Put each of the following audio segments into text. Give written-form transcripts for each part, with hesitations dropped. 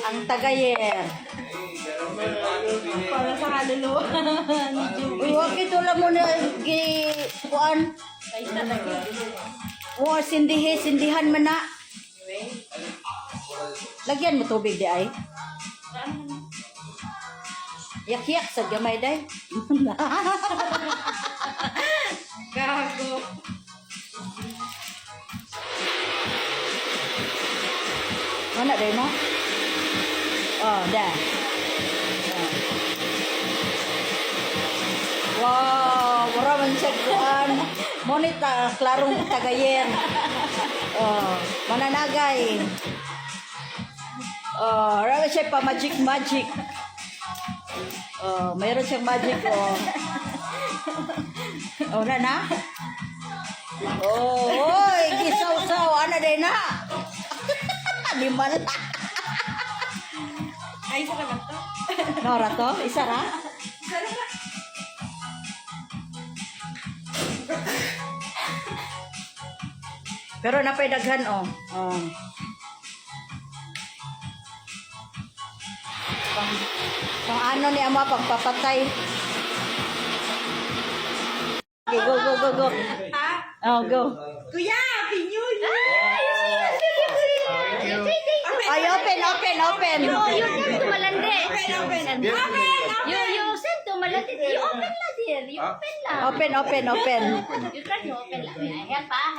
Ang Tagayer. Para sa kaluluwa. Uy, wag ito lang muna kuan. O, sindihan man na. Lagyan mo tubig di ay. Yak-yak sa gamay day. Gago. Mana day no? Oh, dah. Wow, mura man siya kuan. Monita, klarong Tagayer. Oh, mananagay. Oh, rara siya pa magic. Oh, mayroon siyang magic, oh. Oh, na? Oh, oy, gisaw-saw, ana day na. Limal. Ay, isa na ba to? Nora to? Isa ra? Isa na ba? Pero napay daghan, oh. Oh. Pang ano ni ama pagpapatay. Okay, go. Ha? Oh, go. Kuya, pinyo! Ay, open. You send to Malande. Open. You send to Malande. You open la dear. You open la. Open. You try to open la. Ayan pa.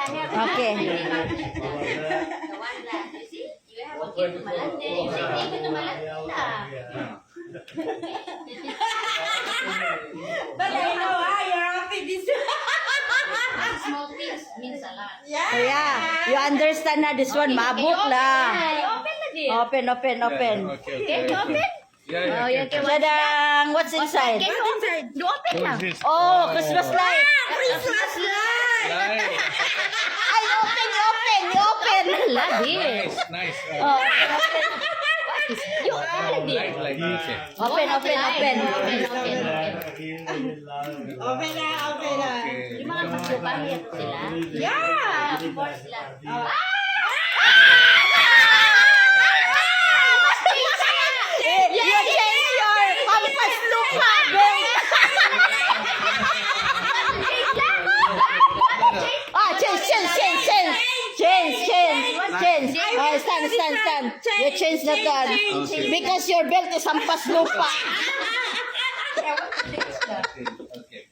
Okay. The one la. You see? You have to give to Malande. You say take it to Malande la. But I know, you're happy this. Small things means a lot. Oh, yeah. You understand na this one, mabuk la. You open la dear. Open. Can you open? Oh, you can watch that. Tadang, what's inside? Can you open? You open lang. Oh, Christmas light. Christmas light! Ay, you open. La dear. Nice. Oh, You open la dear. Like this. open. Open na. Yung mga pagsupahin sila. Yeah! Before sila. You change your pampas lupa, girl. Ah, change. Oh, stand. You change the gun. Because your belt is hampas lupa. Okay.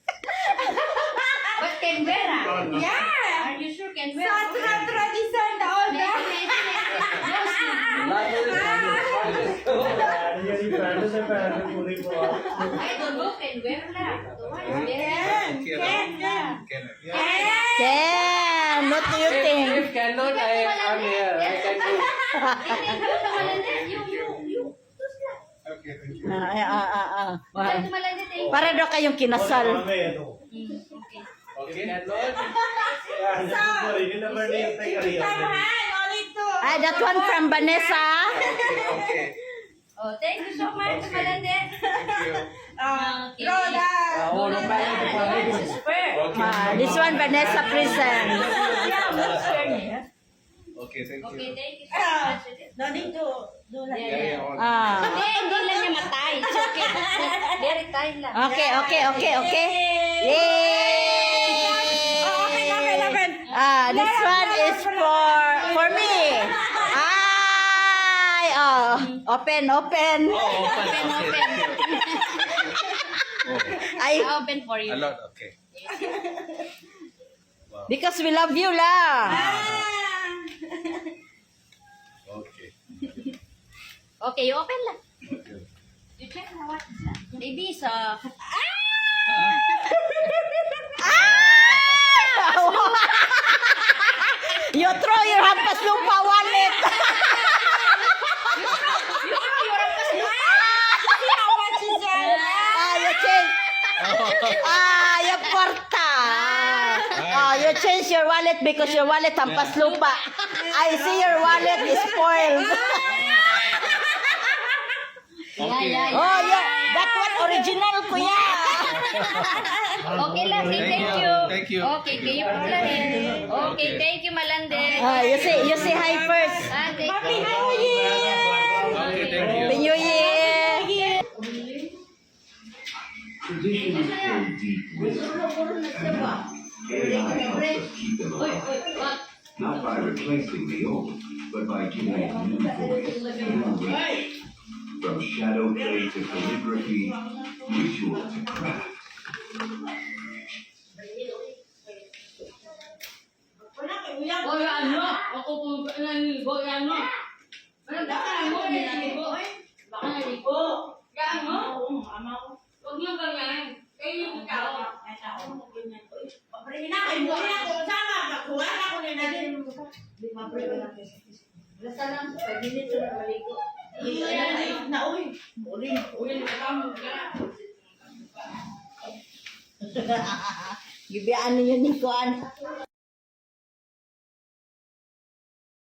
But can wear ah? Yeah! Are you sure can wear? Sa tradition na all that. I don't know can wear lah. The one is there. Can. What do you think? If cannot, I'm here. I can do. You. Okay, thank you. Para daw kayong kinasal. Okay. Okay, cannot. Tamahan, ulit to. Ah, that one from Vanessa. Okay. Oh, thank you so much, Malande. Okay. Roda. This is fair. Ah, this one Vanessa present. Okay, thank Okay, you. thank you so much. No need to do like that. Carry on. Ah. Hindi lang niya matay. It's okay. Very tight lang. Okay. Yay! Open. Ah, this one is for me. Ay, oh, open. Open. Ay, I open for you. A lot, okay. because we love you lah. Okay. Okay, you open lang. Okay. You check na what is that? Maybe sa... You throw your hampas lupa wallet. Ah, you change. Ah, you porta. Ah, you change your wallet because your wallet hampas lupa. I see your wallet is spoiled. Yeah. Oh, yeah. That one original, kuya. Okay lang, say thank you. Thank you. Okay, kayo po lang. Okay, thank you, Malande. You say hi first. Happy Happy New Year! Okay, thank you. Happy New Year. Traditions go deep wisdom. AI helps us keep them alive. Not by replacing the old, but by giving it new voice, new weight. From shadow play to calligraphy, ritual to craft. Boy, ano? Ako kung naniligo, ano? Ano ba ka mo? Naniligo? Baka naligo. Kaya mo? Huwag niyo ganyan. Kayo yung tao. Basta lang, 5 minutes na maligo. Uli na kamo. Gibiyaan niyo ni Kuan.